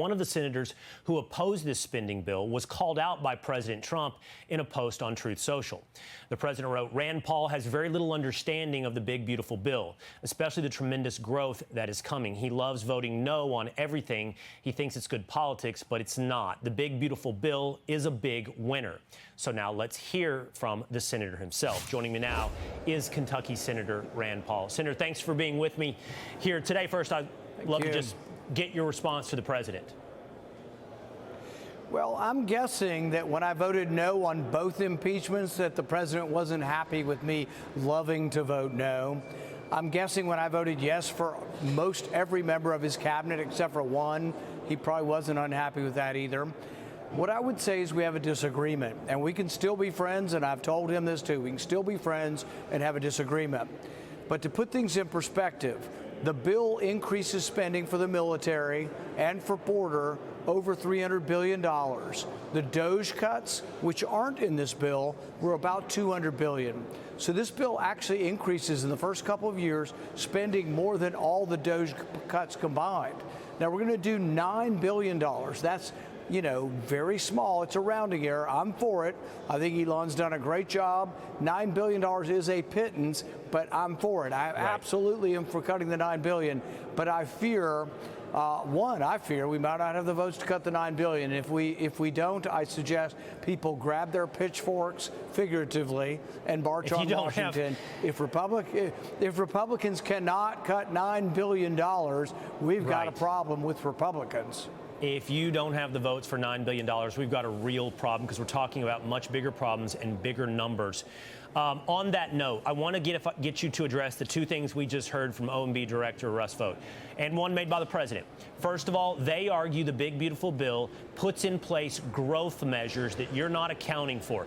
One of the senators who opposed this spending bill was called out by President Trump in a post on Truth Social. The president wrote, "Rand Paul has very little understanding of the big, beautiful bill, especially the tremendous growth that is coming. He loves voting no on everything. He thinks it's good politics, but it's not. The big, beautiful bill is a big winner." So now let's hear from the senator himself. Joining me now is Kentucky Senator Rand Paul. Senator, thanks for being with me here today. First, I'd love to just get your response to the president. Well, I'm guessing that when I voted no on both impeachments that the president wasn't happy with me loving to vote no. I'm guessing when I voted yes for most every member of his cabinet except for one, he probably wasn't unhappy with that either. What I would say is we have a disagreement, and we can still be friends, and I've told him this too. We can still be friends and have a disagreement. But to put things in perspective, the bill increases spending for the military and for border over $300 billion. The DOJ cuts, which aren't in this bill, were about $200 billion. So this bill actually increases in the first couple of years spending more than all the DOJ cuts combined. Now we're going to do $9 billion. That's very small. It's a rounding error. I'm for it. I think Elon's done a great job. $9 billion is a pittance, but I'm for it. I absolutely am for cutting the $9 billion, but I fear, I fear we might not have the votes to cut the $9 billion. If we don't, I suggest people grab their pitchforks, figuratively, and march on Washington. If Republicans cannot cut $9 billion, we've got a problem with Republicans. If you don't have the votes for $9 billion, we've got a real problem because we're talking about much bigger problems and bigger numbers. On that note, I want to get you to address the two things we just heard from OMB Director Russ Vought, and one made by the president. First of all, they argue the big, beautiful bill puts in place growth measures that you're not accounting for.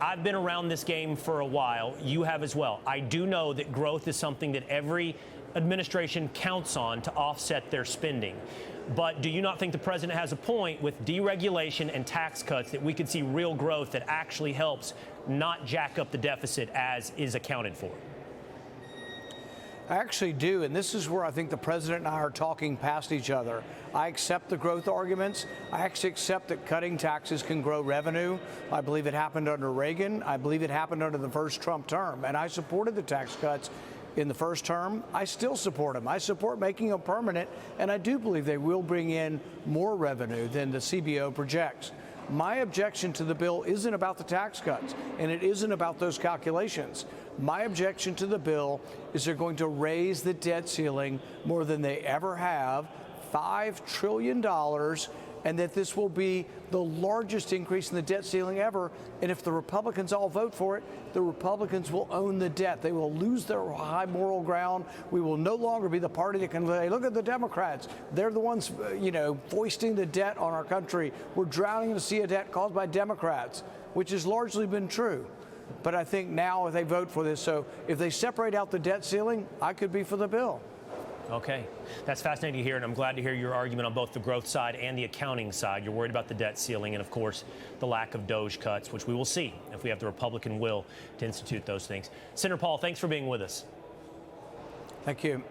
I've been around this game for a while. You have as well. I do know that growth is something that every administration counts on to offset their spending. But do you not think the president has a point with deregulation and tax cuts that we could see real growth that actually helps not jack up the deficit as is accounted for? I actually do, and this is where I think the president and I are talking past each other. I accept the growth arguments. I actually accept that cutting taxes can grow revenue. I believe it happened under Reagan. I believe it happened under the first Trump term, and I supported the tax cuts in the first term. I still support them. I support making them permanent, and I do believe they will bring in more revenue than the CBO projects. My objection to the bill isn't about the tax cuts, and it isn't about those calculations. My objection to the bill is they're going to raise the debt ceiling more than they ever have, $5 trillion, and that this will be the largest increase in the debt ceiling ever. And if the Republicans all vote for it, the Republicans will own the debt. They will lose their high moral ground. We will no longer be the party that can say, look at the Democrats. They're the ones, foisting the debt on our country. We're drowning in a sea of debt caused by Democrats, which has largely been true. But I think now if they vote for this, so if they separate out the debt ceiling, I could be for the bill. Okay. That's fascinating to hear, and I'm glad to hear your argument on both the growth side and the accounting side. You're worried about the debt ceiling and, of course, the lack of DOJ cuts, which we will see if we have the Republican will to institute those things. Senator Paul, thanks for being with us. Thank you.